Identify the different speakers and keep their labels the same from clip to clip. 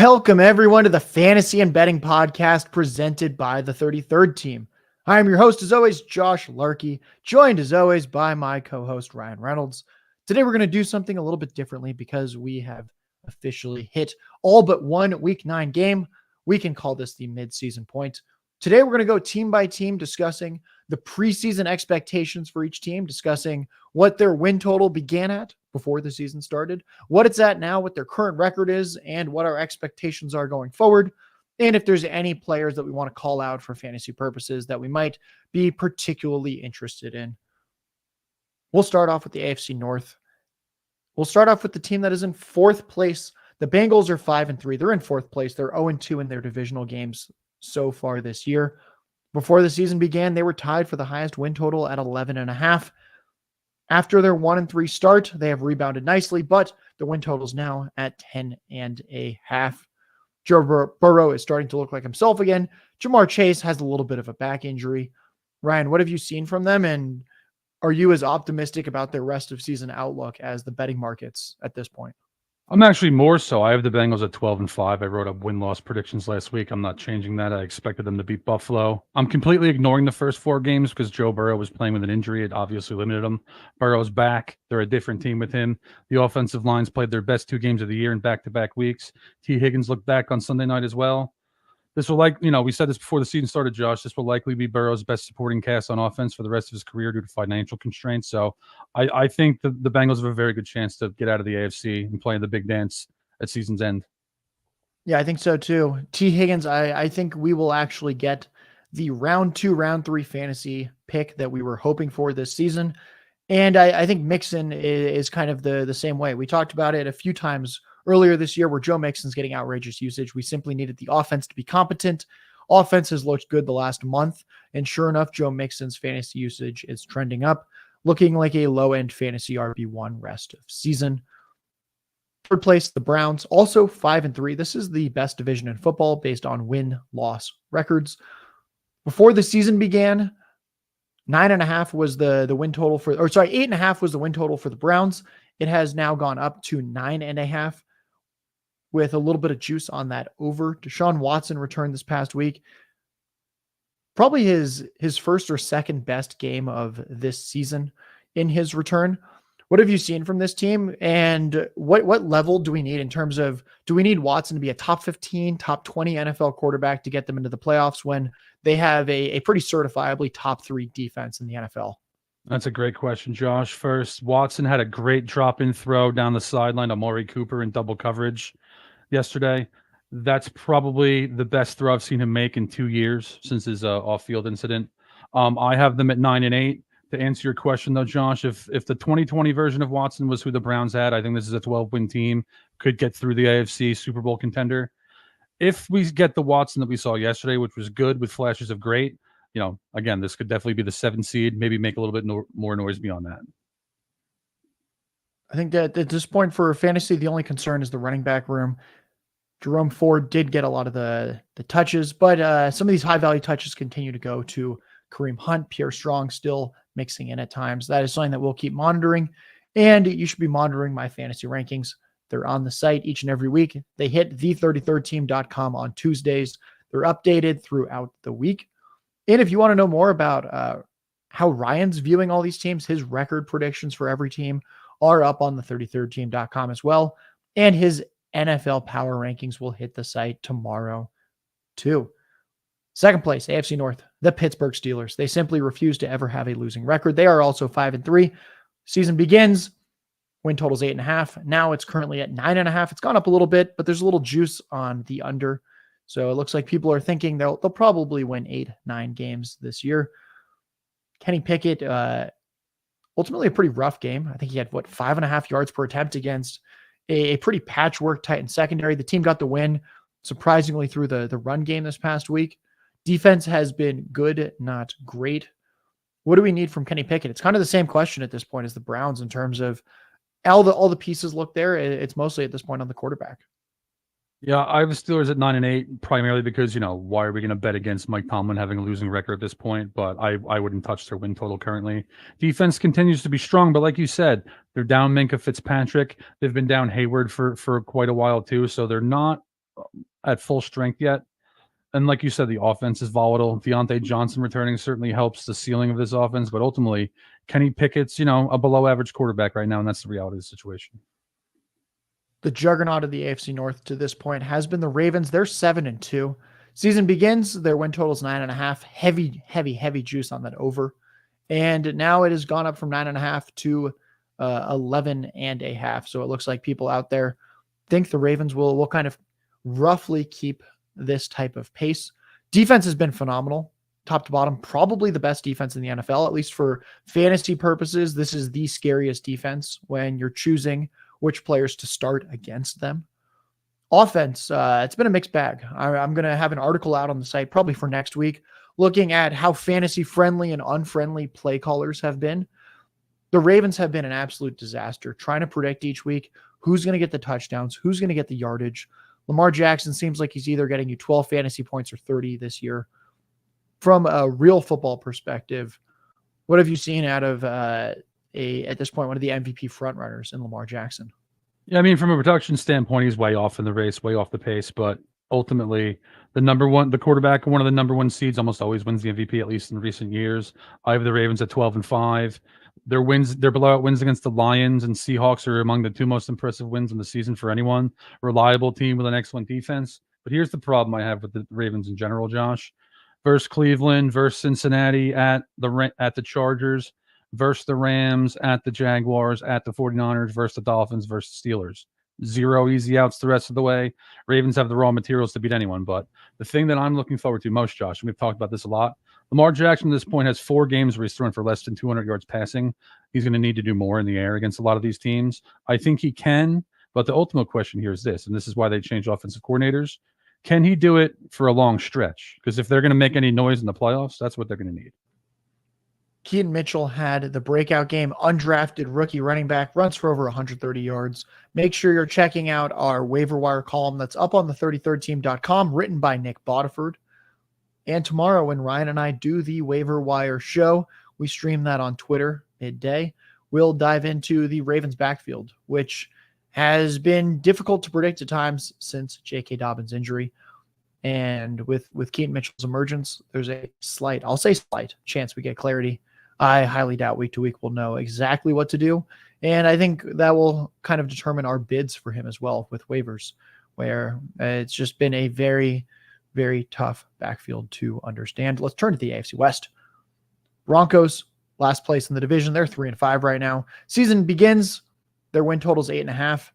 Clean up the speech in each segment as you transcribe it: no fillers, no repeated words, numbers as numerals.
Speaker 1: Welcome, everyone, to the Fantasy and Betting Podcast presented by the 33rd Team. I am your host, as always, Josh Larky, joined, as always, by my co-host, Ryan Reynolds. Today, we're going to do something a little bit differently because we have officially hit all but one Week 9 game. We can call this the midseason point. Today, we're going to go team by team, discussing the preseason expectations for each team, discussing what their win total began at before the season started, what it's at now, what their current record is, and what our expectations are going forward. And if there's any players that we want to call out for fantasy purposes that we might be particularly interested in. We'll start off with the AFC North. We'll start off with the team that is in fourth place. The Bengals are 5-3. They're in fourth place. They're 0-2 in their divisional games so far this year. Before the season began, they were tied for the highest win total at 11.5. After their 1-3 start, they have rebounded nicely, but the win total is now at 10.5. Joe Burrow is starting to look like himself again. Jamar Chase has a little bit of a back injury. Ryan, what have you seen from them, and are you as optimistic about their rest of season outlook as the betting markets at this point?
Speaker 2: I'm actually more so. I have the Bengals at 12-5. I wrote up win-loss predictions last week. I'm not changing that. I expected them to beat Buffalo. I'm completely ignoring the first 4 games because Joe Burrow was playing with an injury. It obviously limited him. Burrow's back. They're a different team with him. The offensive lines played their best 2 games of the year in back-to-back weeks. T. Higgins looked back on Sunday night as well. This will we said this before the season started, Josh. This will likely be Burrow's best supporting cast on offense for the rest of his career due to financial constraints. So I think the Bengals have a very good chance to get out of the AFC and play in the big dance at season's end.
Speaker 1: Yeah, I think so too. T. Higgins, I think we will actually get the round 2, round 3 fantasy pick that we were hoping for this season. And I think Mixon is kind of the same way. We talked about it a few times earlier this year where Joe Mixon's getting outrageous usage. We simply needed the offense to be competent. Offense has looked good the last month. And sure enough, Joe Mixon's fantasy usage is trending up, looking like a low-end fantasy RB1 rest of season. Third place, the Browns, also 5-3. This is the best division in football based on win-loss records. Before the season began, 9.5 was the win total for, 8.5 was the win total for the Browns. It has now gone up to 9.5 with a little bit of juice on that over. Deshaun Watson returned this past week. Probably his first or second best game of this season in his return. What have you seen from this team, and what level do we need in terms of, do we need Watson to be a top 15, top 20 NFL quarterback to get them into the playoffs when they have a pretty certifiably top 3 defense in the NFL?
Speaker 2: That's a great question, Josh. First, Watson had a great drop-in throw down the sideline to Amari Cooper in double coverage yesterday. That's probably the best throw I've seen him make in 2 years since his off-field incident. I have them at 9-8. To answer your question, though, Josh, if the 2020 version of Watson was who the Browns had, I think this is a 12-win team, could get through the AFC Super Bowl contender. If we get the Watson that we saw yesterday, which was good with flashes of great, again, this could definitely be the 7th seed, maybe make a little bit more noise beyond that.
Speaker 1: I think that at this point for fantasy, the only concern is the running back room. Jerome Ford did get a lot of the touches, but some of these high-value touches continue to go to Kareem Hunt. Pierre Strong still mixing in at times. That is something that we'll keep monitoring, and you should be monitoring my fantasy rankings. They're on the site each and every week. They hit the33rdteam.com on Tuesdays. They're updated throughout the week. And if you want to know more about how Ryan's viewing all these teams, his record predictions for every team are up on the 33rdteam.com as well. And his NFL power rankings will hit the site tomorrow too. Second place, AFC North, the Pittsburgh Steelers. They simply refuse to ever have a losing record. They are also 5-3. Season begins, win total's 8.5. Now it's currently at 9.5. It's gone up a little bit, but there's a little juice on the under. So it looks like people are thinking they'll probably win 8-9 games this year. Kenny Pickett, ultimately a pretty rough game. I think he had 5.5 yards per attempt against a pretty patchwork Titan secondary. The team got the win surprisingly through the run game this past week. Defense has been good, not great. What do we need from Kenny Pickett? It's kind of the same question at this point as the Browns in terms of all the pieces look there. It's mostly at this point on the quarterback.
Speaker 2: Yeah, I have the Steelers at 9-8, primarily because, why are we going to bet against Mike Tomlin having a losing record at this point? But I wouldn't touch their win total currently. Defense continues to be strong, but like you said, they're down Minkah Fitzpatrick. They've been down Hayward for quite a while too, so they're not at full strength yet. And like you said, the offense is volatile. Deontay Johnson returning certainly helps the ceiling of this offense, but ultimately, Kenny Pickett's, a below average quarterback right now, and that's the reality of the situation.
Speaker 1: The juggernaut of the AFC North to this point has been the Ravens. They're 7-2. Season begins, their win total's 9.5. Heavy juice on that over. And now it has gone up from 9.5 to 11.5. So it looks like people out there think the Ravens will kind of roughly keep this type of pace. Defense has been phenomenal, top to bottom, probably the best defense in the NFL, at least for fantasy purposes. This is the scariest defense when you're choosing which players to start against them. Offense, it's been a mixed bag. I'm going to have an article out on the site probably for next week looking at how fantasy friendly and unfriendly play callers have been. The Ravens have been an absolute disaster trying to predict each week who's going to get the touchdowns, who's going to get the yardage. Lamar Jackson seems like he's either getting you 12 fantasy points or 30 this year. From a real football perspective, what have you seen out of at this point, one of the MVP frontrunners in Lamar Jackson?
Speaker 2: Yeah, I mean, from a production standpoint, he's way off in the race, way off the pace. But ultimately, the quarterback, one of the number one seeds, almost always wins the MVP, at least in recent years. I have the Ravens at 12-5. Their blowout wins against the Lions and Seahawks are among the two most impressive wins in the season for anyone. Reliable team with an excellent defense. But here's the problem I have with the Ravens in general, Josh. Versus Cleveland, versus Cincinnati, at the Chargers, versus the Rams, at the Jaguars, at the 49ers, versus the Dolphins, versus the Steelers. 0 easy outs the rest of the way. Ravens have the raw materials to beat anyone. But the thing that I'm looking forward to most, Josh, and we've talked about this a lot, Lamar Jackson at this point has 4 games where he's thrown for less than 200 yards passing. He's going to need to do more in the air against a lot of these teams. I think he can, but the ultimate question here is this, and this is why they changed offensive coordinators. Can he do it for a long stretch? Because if they're going to make any noise in the playoffs, that's what they're going to need.
Speaker 1: Keaton Mitchell had the breakout game, undrafted rookie running back, runs for over 130 yards. Make sure you're checking out our waiver wire column that's up on the 33rdteam.com, written by Nick Bodiford. And tomorrow when Ryan and I do the waiver wire show, we stream that on Twitter midday. We'll dive into the Ravens backfield, which has been difficult to predict at times since J.K. Dobbins' injury. And with Keaton Mitchell's emergence, there's a slight chance we get clarity. I highly doubt week to week we'll know exactly what to do. And I think that will kind of determine our bids for him as well with waivers, where it's just been a very, very tough backfield to understand. Let's turn to the AFC West. Broncos, last place in the division. They're 3-5 right now. Season begins. Their win total is 8.5.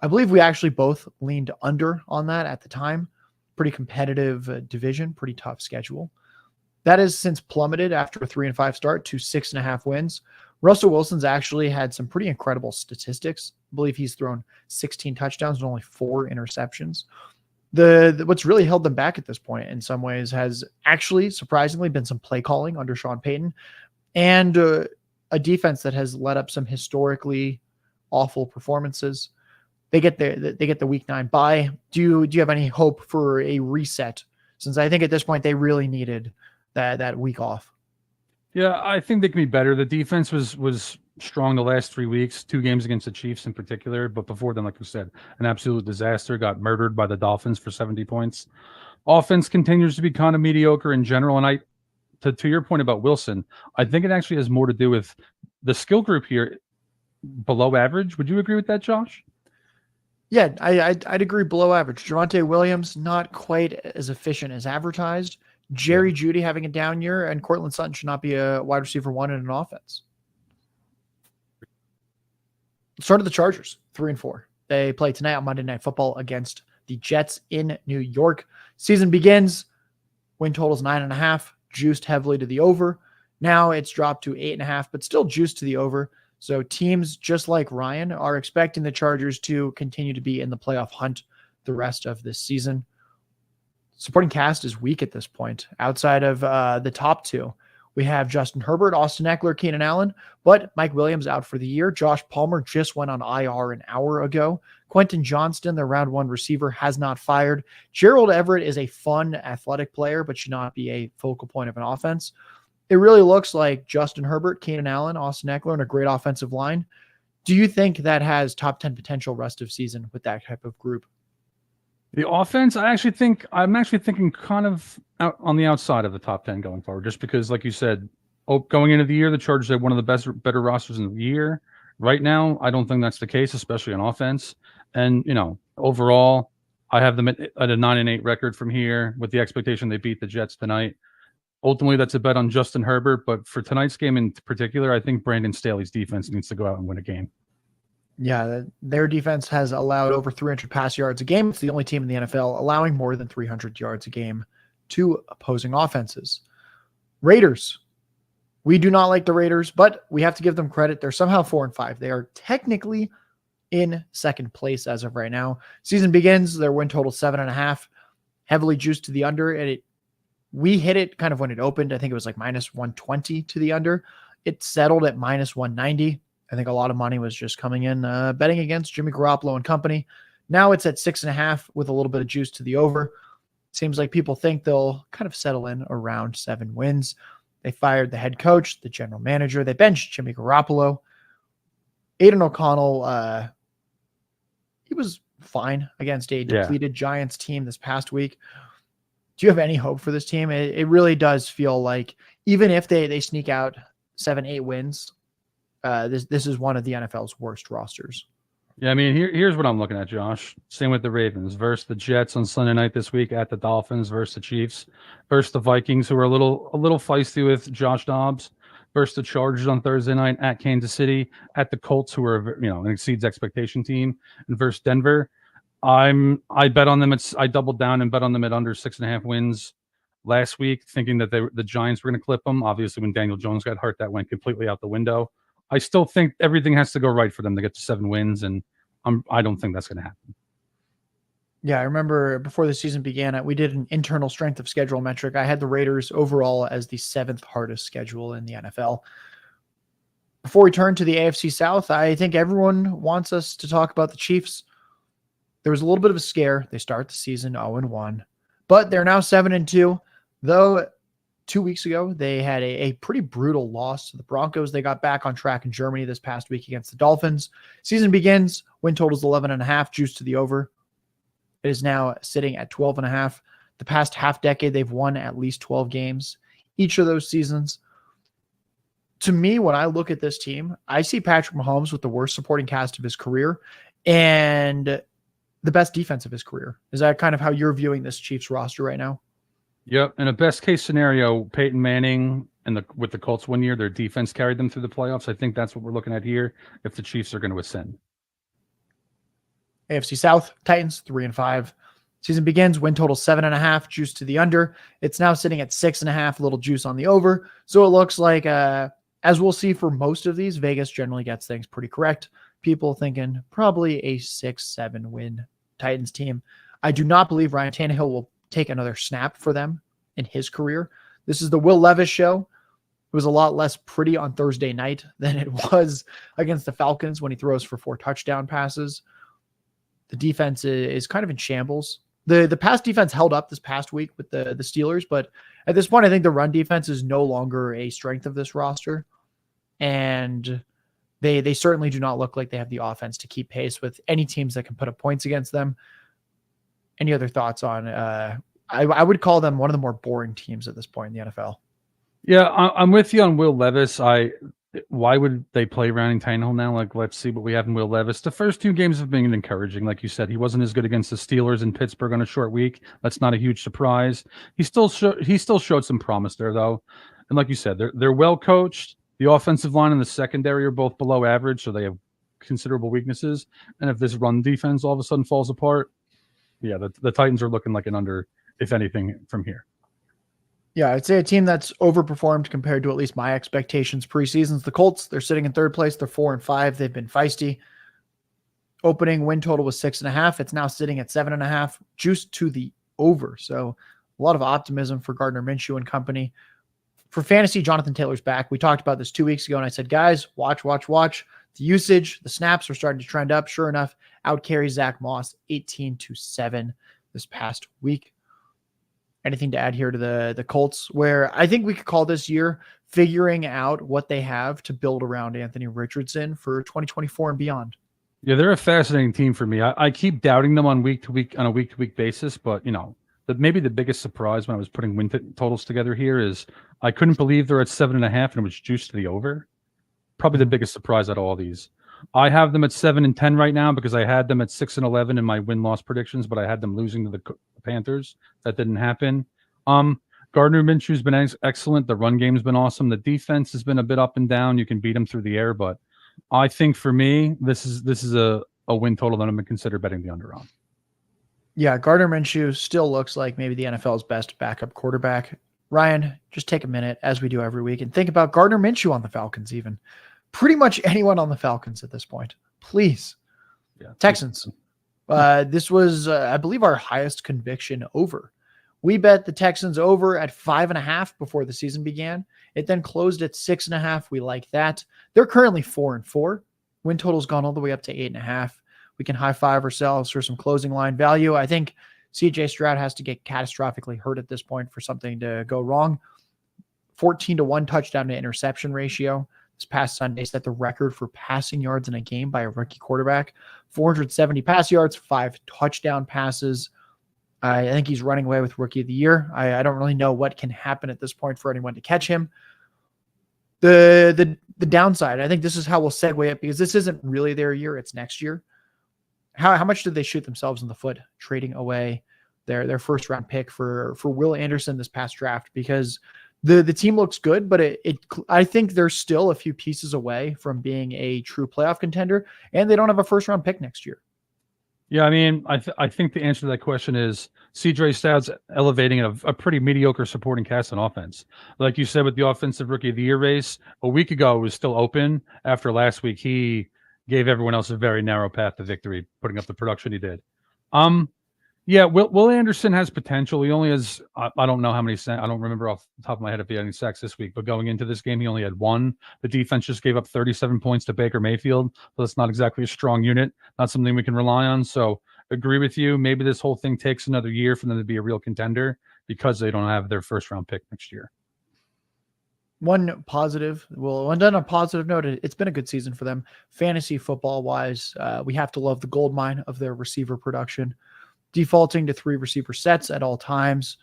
Speaker 1: I believe we actually both leaned under on that at the time. Pretty competitive division, pretty tough schedule. That has since plummeted after a 3-5 start to 6.5 wins. Russell Wilson's actually had some pretty incredible statistics. I believe he's thrown 16 touchdowns and only 4 interceptions. What's really held them back at this point in some ways has actually surprisingly been some play calling under Sean Payton and a defense that has led up some historically awful performances. They get the week 9 bye. Do you have any hope for a reset? Since I think at this point they really needed that week off.
Speaker 2: Yeah, I think they can be better. The defense was strong the last 3 weeks, 2 games against the Chiefs in particular. But before then, like we said, an absolute disaster. Got murdered by the Dolphins for 70 points. Offense continues to be kind of mediocre in general. And to your point about Wilson, I think it actually has more to do with the skill group here below average. Would you agree with that, Josh?
Speaker 1: Yeah, I'd agree below average. Javonte Williams, not quite as efficient as advertised. Jerry Jeudy having a down year, and Cortland Sutton should not be a wide receiver 1 in an offense. Start of the Chargers, 3-4. They play tonight on Monday Night Football against the Jets in New York. Season begins. Win total's 9.5, juiced heavily to the over. Now it's dropped to 8.5, but still juiced to the over. So teams just like Ryan are expecting the Chargers to continue to be in the playoff hunt the rest of this season. Supporting cast is weak at this point. Outside of the top 2, we have Justin Herbert, Austin Eckler, Keenan Allen, but Mike Williams out for the year. Josh Palmer just went on IR an hour ago. Quentin Johnston, the round 1 receiver, has not fired. Gerald Everett is a fun, athletic player, but should not be a focal point of an offense. It really looks like Justin Herbert, Keenan Allen, Austin Eckler, and a great offensive line. Do you think that has top 10 potential rest of season with that type of group?
Speaker 2: The offense, I'm actually thinking kind of out on the outside of the top 10 going forward, just because, like you said, going into the year, the Chargers had one of the better rosters in the year. Right now, I don't think that's the case, especially on offense. And, overall, I have them at a 9-8 record from here with the expectation they beat the Jets tonight. Ultimately, that's a bet on Justin Herbert, but for tonight's game in particular, I think Brandon Staley's defense needs to go out and win a game.
Speaker 1: Yeah, their defense has allowed over 300 pass yards a game. It's the only team in the NFL allowing more than 300 yards a game to opposing offenses. Raiders. We do not like the Raiders, but we have to give them credit. They're somehow 4-5. They are technically in second place as of right now. Season begins, their win total 7.5, heavily juiced to the under, and we hit it kind of when it opened. I think it was like minus 120 to the under. It settled at minus 190. I think a lot of money was just coming in, betting against Jimmy Garoppolo and company. Now it's at 6.5 with a little bit of juice to the over. Seems like people think they'll kind of settle in around 7 wins. They fired the head coach, the general manager. They benched Jimmy Garoppolo. Aiden O'Connell, he was fine against a depleted Giants team this past week. Do you have any hope for this team? It really does feel like even if they sneak out 7-8 wins, this is one of the NFL's worst rosters.
Speaker 2: Yeah, I mean, here's what I'm looking at, Josh. Same with the Ravens versus the Jets on Sunday night this week, at the Dolphins versus the Chiefs, versus the Vikings, who are a little feisty with Josh Dobbs, versus the Chargers on Thursday night at Kansas City, at the Colts, who are an exceeds expectation team, and versus Denver. I bet on them. I doubled down and bet on them at under 6.5 wins last week, thinking that the Giants were going to clip them. Obviously, when Daniel Jones got hurt, that went completely out the window. I still think everything has to go right for them to get to 7 wins, and I don't think that's going to happen.
Speaker 1: Yeah, I remember before the season began, we did an internal strength of schedule metric. I had the Raiders overall as the 7th hardest schedule in the NFL. Before we turn to the AFC South, I think everyone wants us to talk about the Chiefs. There was a little bit of a scare. They start the season 0-1, but they're now 7-2, though 2 weeks ago, they had a pretty brutal loss to the Broncos. They got back on track in Germany this past week against the Dolphins. Season begins, win totals 11.5, juice to the over. It is now sitting at 12.5. The past half decade, they've won at least 12 games each of those seasons. To me, when I look at this team, I see Patrick Mahomes with the worst supporting cast of his career and the best defense of his career. Is that kind of how you're viewing this Chiefs roster right now?
Speaker 2: Yep. In a best case scenario, Peyton Manning with the Colts one year, their defense carried them through the playoffs. I think that's what we're looking at here if the Chiefs are going to ascend.
Speaker 1: AFC South, Titans 3-5. Season begins, win total 7.5, juice to the under. It's now sitting at 6.5, little juice on the over. So it looks like, as we'll see for most of these, Vegas generally gets things pretty correct. People thinking probably a 6-7 win Titans team. I do not believe Ryan Tannehill will take another snap for them in his career. This is the Will Levis show. It was a lot less pretty on Thursday night than it was against the Falcons when he throws for 4 touchdown passes. The defense is kind of in shambles. The pass defense held up this past week with the Steelers, but at this point, I think the run defense is no longer a strength of this roster. And they certainly do not look like they have the offense to keep pace with any teams that can put up points against them. Any other thoughts on, I would call them one of the more boring teams at this point in the NFL.
Speaker 2: Yeah, I'm with you on Will Levis. Why would they play Ryan Tannehill now? Like, let's see what we have in Will Levis. The first 2 games have been encouraging. Like you said, he wasn't as good against the Steelers in Pittsburgh on a short week. That's not a huge surprise. He still showed some promise there, though. And like you said, they're well coached. The offensive line and the secondary are both below average, so they have considerable weaknesses. And if this run defense all of a sudden falls apart, yeah, the Titans are looking like an under, if anything, from here.
Speaker 1: Yeah, I'd say a team that's overperformed compared to at least my expectations preseason's the Colts. They're sitting in 3rd place. They're 4-5. They've been feisty. Opening win total was 6.5. It's now sitting at 7.5, juiced to the over. So a lot of optimism for Gardner Minshew and company. For fantasy, Jonathan Taylor's back. We talked about this 2 weeks ago, and I said, guys, watch. The usage, the snaps are starting to trend up. Sure enough, out carries Zach Moss 18-7 this past week. Anything to add here to the Colts, where I think we could call this year figuring out what they have to build around Anthony Richardson for 2024 and beyond?
Speaker 2: Yeah, they're a fascinating team for me. I keep doubting them on a week to week basis, but maybe the biggest surprise when I was putting totals together here is I couldn't believe they're at 7.5 and it was juiced to the over. Probably the biggest surprise out of all these. I have them at 7-10 right now because I had them at 6-11 in my win-loss predictions, but I had them losing to the Panthers. That didn't happen. Gardner Minshew's been excellent. The run game's been awesome. The defense has been a bit up and down. You can beat them through the air, but I think for me, this is a win total that I'm going to consider betting the under on.
Speaker 1: Yeah, Gardner Minshew still looks like maybe the NFL's best backup quarterback. Ryan, just take a minute, as we do every week, and think about Gardner Minshew on the Falcons even. Pretty much anyone on the Falcons at this point. Please. Yeah, Texans. This was, I believe, our highest conviction over. We bet the Texans over at 5.5 before the season began. It then closed at 6.5. We like that. They're currently 4-4. Win total's gone all the way up to 8.5. We can high five ourselves for some closing line value. I think CJ Stroud has to get catastrophically hurt at this point for something to go wrong. 14-1 touchdown to interception ratio. This past Sunday set the record for passing yards in a game by a rookie quarterback. 470 pass yards, 5 touchdown passes. I think he's running away with Rookie of the Year. I don't really know what can happen at this point for anyone to catch him. The downside, I think this is how we'll segue it because this isn't really their year. It's next year. How much did they shoot themselves in the foot trading away their first round pick for Will Anderson this past draft? Because the team looks good, but I think they're still a few pieces away from being a true playoff contender, and they don't have a first round pick next year.
Speaker 2: Yeah, I mean, I think the answer to that question is CJ Stroud's elevating a pretty mediocre supporting cast on offense. Like you said with the offensive rookie of the year race, a week ago it was still open. After last week, he gave everyone else a very narrow path to victory, putting up the production he did. Yeah, Will Anderson has potential. He only has, I don't know how many sacks. I don't remember off the top of my head if he had any sacks this week, but going into this game, he only had 1. The defense just gave up 37 points to Baker Mayfield. So that's not exactly a strong unit, not something we can rely on. So agree with you. Maybe this whole thing takes another year for them to be a real contender because they don't have their first round pick next year.
Speaker 1: One positive, and on a positive note, it's been a good season for them. Fantasy football wise, we have to love the gold mine of their receiver production. Defaulting to 3 receiver sets at all times.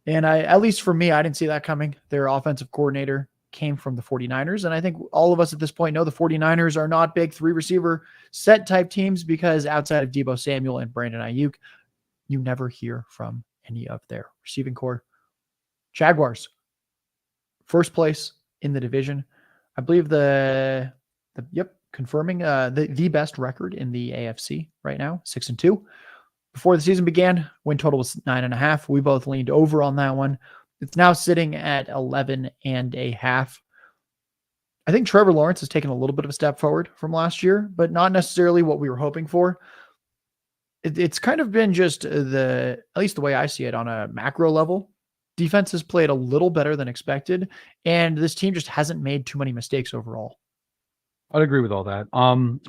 Speaker 1: And at least for me, I didn't see that coming. Their offensive coordinator came from the 49ers. And I think all of us at this point know the 49ers are not big 3 receiver set type teams because outside of Deebo Samuel and Brandon Ayuk, you never hear from any of their receiving core. Jaguars, first place in the division. I believe confirming the best record in the AFC right now, 6-2. Before the season began, win total was 9.5. We both leaned over on that one. It's now sitting at 11.5. I think Trevor Lawrence has taken a little bit of a step forward from last year, but not necessarily what we were hoping for. It's kind of been just at least the way I see it on a macro level. Defense has played a little better than expected, and this team just hasn't made too many mistakes overall.
Speaker 2: I'd agree with all that.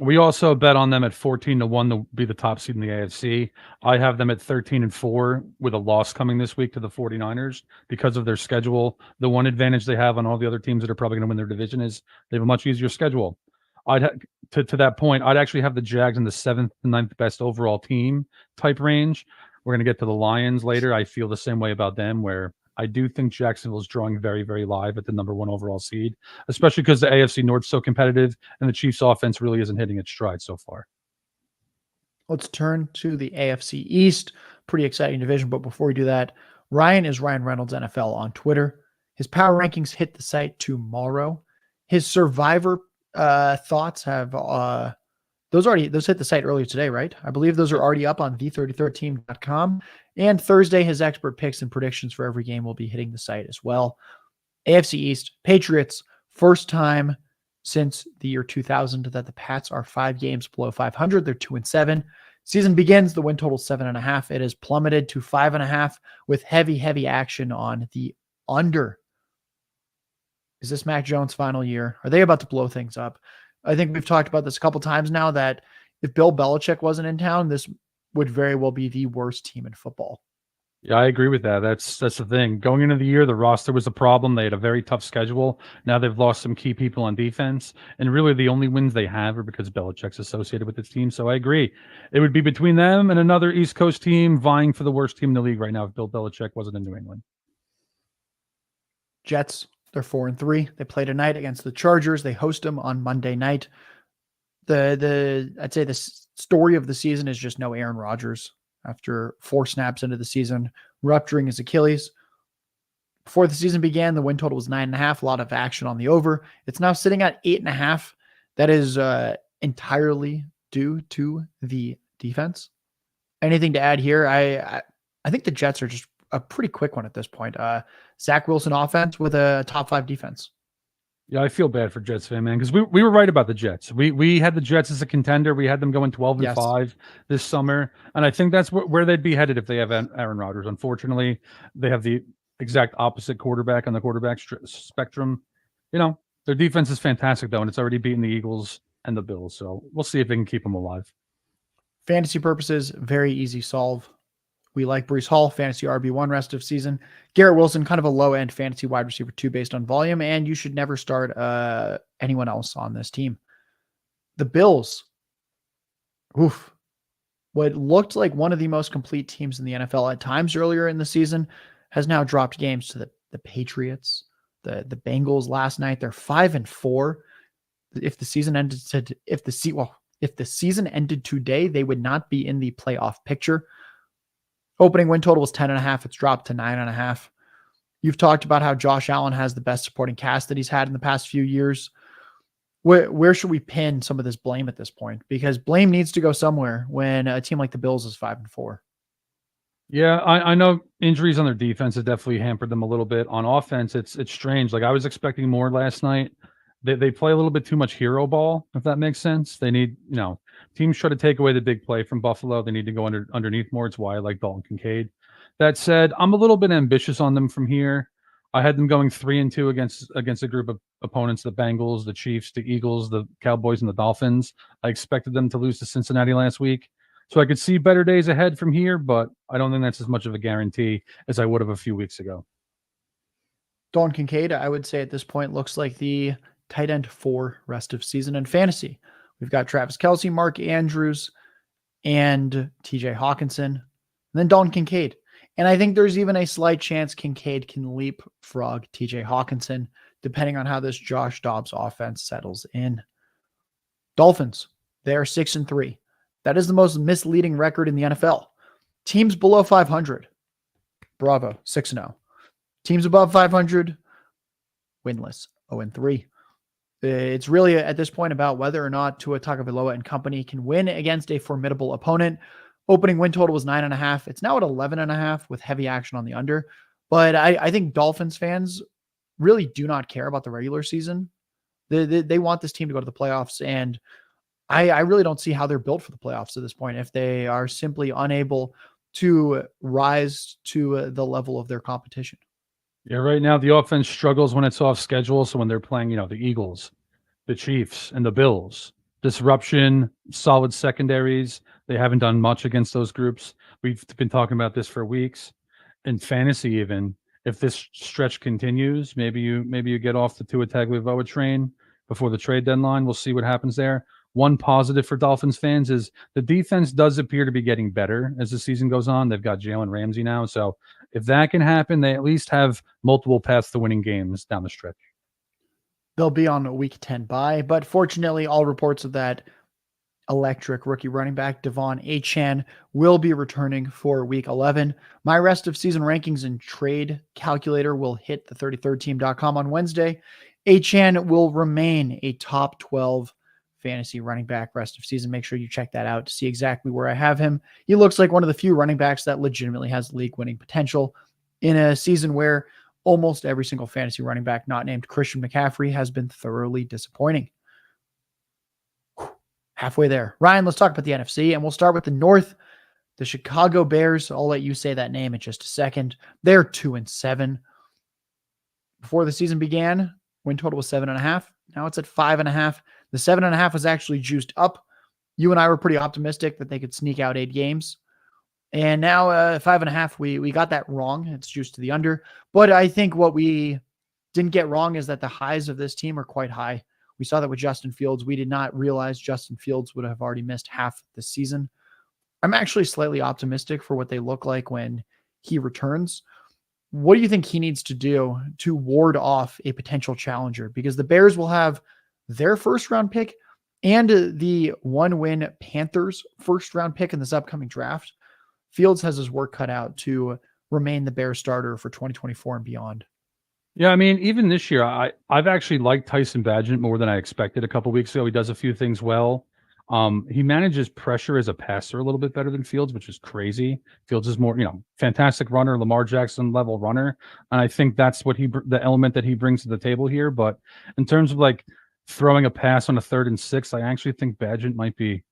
Speaker 2: We also bet on them at 14-1 to be the top seed in the AFC. I have them at 13-4 with a loss coming this week to the 49ers because of their schedule. The one advantage they have on all the other teams that are probably going to win their division is they have a much easier schedule. To that point, I'd actually have the Jags in the 7th to 9th best overall team type range. We're going to get to the Lions later. I feel the same way about them, where I do think Jacksonville is drawing very, very live at the number 1 overall seed, especially because the AFC North is so competitive and the Chiefs' offense really isn't hitting its stride so far.
Speaker 1: Let's turn to the AFC East. Pretty exciting division, but before we do that, Ryan is Ryan Reynolds NFL on Twitter. His power rankings hit the site tomorrow. His Survivor thoughts have those hit the site earlier today, right? I believe those are already up on the33rd-team.com. And Thursday, his expert picks and predictions for every game will be hitting the site as well. AFC East, Patriots, first time since the year 2000 that the Pats are 5 games below 500. They're 2-7. Season begins, the win total 7.5. It has plummeted to 5.5 with heavy action on the under. Is this Mac Jones' final year? Are they about to blow things up? I think we've talked about this a couple times now that if Bill Belichick wasn't in town, this would very well be the worst team in football.
Speaker 2: Yeah, I agree with that. That's the thing. Going into the year, the roster was a problem. They had a very tough schedule. Now they've lost some key people on defense, and really the only wins they have are because Belichick's associated with this team. So I agree. It would be between them and another East Coast team vying for the worst team in the league right now if Bill Belichick wasn't in New England.
Speaker 1: Jets, they're 4-3. They play tonight against the Chargers. They host them on Monday night. I'd say the story of the season is just no Aaron Rodgers after 4 snaps into the season, rupturing his Achilles. Before the season began, the win total was 9.5. A lot of action on the over. It's now sitting at 8.5. That is entirely due to the defense. Anything to add here? I think the Jets are just a pretty quick one at this point. Zach Wilson offense with a top 5 defense.
Speaker 2: Yeah, I feel bad for Jets fan, man, because we were right about the Jets. We had the Jets as a contender. We had them going 12-5 this summer, and I think that's where they'd be headed if they have Aaron Rodgers. Unfortunately, they have the exact opposite quarterback on the quarterback spectrum. You know, their defense is fantastic, though, and it's already beaten the Eagles and the Bills, so we'll see if they can keep them alive.
Speaker 1: Fantasy purposes, very easy solve. We like Breece Hall, fantasy RB1 rest of season. Garrett Wilson, kind of a low-end fantasy wide receiver 2 based on volume, and you should never start anyone else on this team. The Bills, what looked like one of the most complete teams in the NFL at times earlier in the season has now dropped games to the Patriots, the Bengals last night. They're 5-4. If the season ended today, they would not be in the playoff picture. Opening win total was 10.5. It's dropped to 9.5. You've talked about how Josh Allen has the best supporting cast that he's had in the past few years. Where should we pin some of this blame at this point? Because blame needs to go somewhere when a team like the Bills is 5-4.
Speaker 2: Yeah, I know injuries on their defense have definitely hampered them a little bit. On offense, it's strange. Like I was expecting more last night. They play a little bit too much hero ball, if that makes sense. They need, teams try to take away the big play from Buffalo. They need to go underneath more. It's why I like Dalton Kincaid. That said, I'm a little bit ambitious on them from here. I had them going 3-2 against a group of opponents: the Bengals, the Chiefs, the Eagles, the Cowboys, and the Dolphins. I expected them to lose to Cincinnati last week. So I could see better days ahead from here, but I don't think that's as much of a guarantee as I would have a few weeks ago.
Speaker 1: Dalton Kincaid, I would say at this point, looks like the tight end 4 rest of season in fantasy. We've got Travis Kelce, Mark Andrews, and TJ Hawkinson, and then Dalton Kincaid. And I think there's even a slight chance Kincaid can leapfrog TJ Hawkinson, depending on how this Josh Dobbs offense settles in. Dolphins, they are 6-3. That is the most misleading record in the NFL. Teams below 500, bravo, 6-0. Teams above 500, winless, 0-3. It's really at this point about whether or not Tua Tagovailoa and company can win against a formidable opponent. Opening win total was 9.5. It's now at 11.5 with heavy action on the under. But I think Dolphins fans really do not care about the regular season. They want this team to go to the playoffs, and I really don't see how they're built for the playoffs at this point if they are simply unable to rise to the level of their competition.
Speaker 2: Yeah, right now the offense struggles when it's off schedule. So when they're playing, the Eagles, the Chiefs, and the Bills, disruption, solid secondaries. They haven't done much against those groups. We've been talking about this for weeks. In fantasy, even if this stretch continues, maybe you get off the Tua Tagovailoa train before the trade deadline. We'll see what happens there. One positive for Dolphins fans is the defense does appear to be getting better as the season goes on. They've got Jalen Ramsey now. So if that can happen, they at least have multiple paths to winning games down the stretch.
Speaker 1: They'll be on a week 10 bye, but fortunately, all reports of that electric rookie running back Devon Achane will be returning for week 11. My rest of season rankings and trade calculator will hit the 33rdteam.com on Wednesday. Achane will remain a top 12 fantasy running back rest of season. Make sure you check that out to see exactly where I have him. He looks like one of the few running backs that legitimately has league winning potential in a season where almost every single fantasy running back not named Christian McCaffrey has been thoroughly disappointing. Halfway there. Ryan, let's talk about the NFC, and we'll start with the North. The Chicago Bears, I'll let you say that name in just a second. They're 2-7. Before the season began, win total was 7.5. Now it's at 5.5. The 7.5 was actually juiced up. You and I were pretty optimistic that they could sneak out 8 games. And now 5.5, we got that wrong. It's juiced to the under. But I think what we didn't get wrong is that the highs of this team are quite high. We saw that with Justin Fields. We did not realize Justin Fields would have already missed half the season. I'm actually slightly optimistic for what they look like when he returns. What do you think he needs to do to ward off a potential challenger? Because the Bears will have their first round pick and the 1-win Panthers first round pick in this upcoming draft. Fields has his work cut out to remain the Bears starter for 2024 and beyond.
Speaker 2: Yeah, I mean, even this year, I've actually liked Tyson Bagent more than I expected a couple weeks ago. He does a few things well. He manages pressure as a passer a little bit better than Fields, which is crazy. Fields is more, fantastic runner, Lamar Jackson level runner, and I think that's what the element that he brings to the table here. But in terms of like throwing a pass on a 3rd and 6, I actually think Bagent might be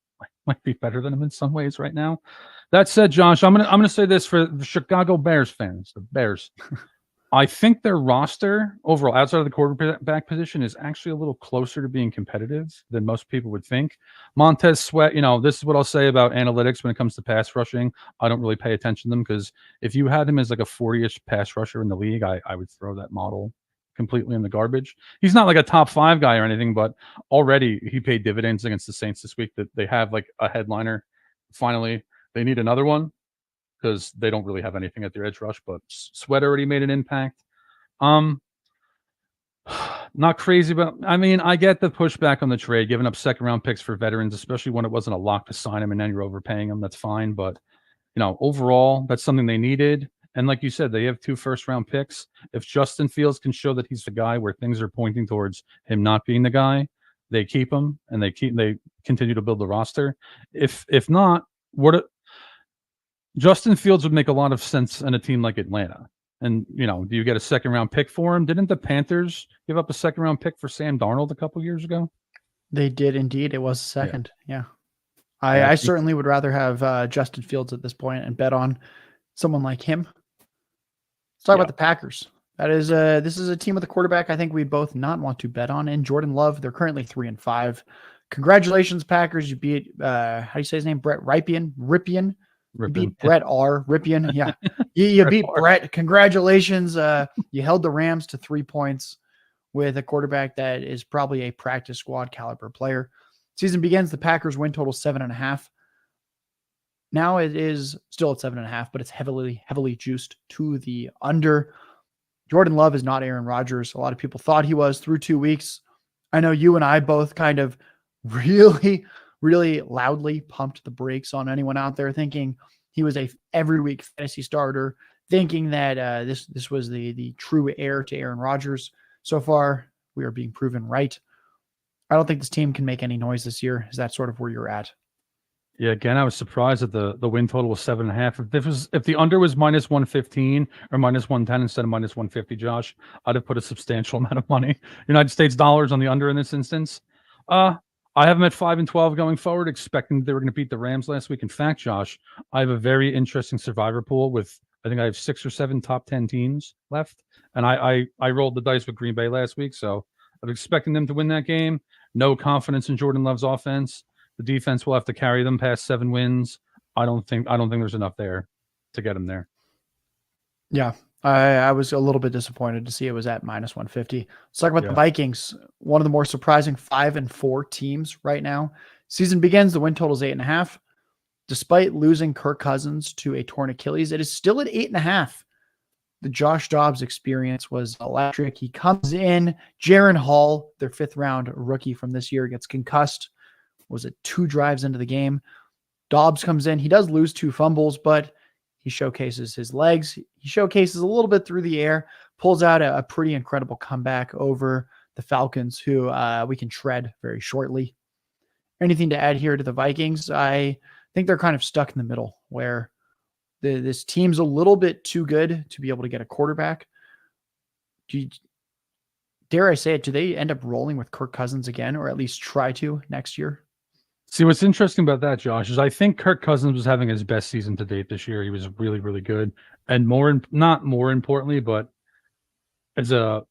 Speaker 2: better than him in some ways right now. That said, Josh, I'm gonna say this for the Chicago Bears fans, the Bears. I think their roster overall, outside of the quarterback position, is actually a little closer to being competitive than most people would think. Montez Sweat, this is what I'll say about analytics when it comes to pass rushing. I don't really pay attention to them because if you had him as like a 40-ish pass rusher in the league, I would throw that model completely in the garbage. He's not like a top 5 guy or anything, but already he paid dividends against the Saints this week that they have like a headliner. Finally, they need another one, because they don't really have anything at their edge rush, but Sweat already made an impact. Not crazy, but I mean, I get the pushback on the trade, giving up 2nd-round picks for veterans, especially when it wasn't a lock to sign him and then you're overpaying him. That's fine, but overall, that's something they needed. And like you said, they have 2 1st-round picks. If Justin Fields can show that he's the guy where things are pointing towards him not being the guy, they keep him and they continue to build the roster. If not, Justin Fields would make a lot of sense in a team like Atlanta. And, do you get a 2nd-round pick for him? Didn't the Panthers give up a 2nd-round pick for Sam Darnold a couple years ago?
Speaker 1: They did indeed. It was 2nd. Yeah. I certainly would rather have Justin Fields at this point and bet on someone like him. Let's talk about the Packers. This is a team with a quarterback I think we both not want to bet on. And Jordan Love, they're currently 3-5. Congratulations, Packers. You beat, how do you say his name? Brett Ripien. You beat Brett R. Ripien. Yeah. You beat Brett. Congratulations. You held the Rams to 3 points with a quarterback that is probably a practice squad caliber player. Season begins. The Packers win total 7.5. Now it is still at 7.5, but it's heavily juiced to the under. Jordan Love is not Aaron Rodgers. A lot of people thought he was through 2 weeks. I know you and I both kind of really loudly pumped the brakes on anyone out there thinking he was a every week fantasy starter, thinking that this was the true heir to Aaron Rodgers. So far, we are being proven right. I don't think this team can make any noise this year. Is that sort of where you're at?
Speaker 2: Yeah, again, I was surprised that the win total was 7.5. If the under was -115 or -110 instead of -150, Josh, I'd have put a substantial amount of money, United States dollars, on the under in this instance. I have them at 5-12 going forward, expecting they were going to beat the Rams last week. In fact, Josh, I have a very interesting survivor pool with, I think I have 6 or 7 top 10 teams left. And I rolled the dice with Green Bay last week, so I'm expecting them to win that game. No confidence in Jordan Love's offense. The defense will have to carry them past 7 wins. I don't think there's enough there to get them there.
Speaker 1: Yeah. I was a little bit disappointed to see it was at -150. Let's talk about the Vikings. One of the more surprising 5-4 teams right now. Season begins. The win total is 8.5. Despite losing Kirk Cousins to a torn Achilles, it is still at 8.5. The Josh Dobbs experience was electric. He comes in. Jaron Hall, their 5th-round rookie from this year, gets concussed. Was it 2 drives into the game? Dobbs comes in. He does lose 2 fumbles, but he showcases his legs. He showcases a little bit through the air, pulls out a pretty incredible comeback over the Falcons, who we can tread very shortly. Anything to add here to the Vikings? I think they're kind of stuck in the middle where this team's a little bit too good to be able to get a quarterback. Dare I say it, do they end up rolling with Kirk Cousins again, or at least try to next year?
Speaker 2: See, what's interesting about that, Josh, is I think Kirk Cousins was having his best season to date this year. He was really, really good. And not more importantly, but as a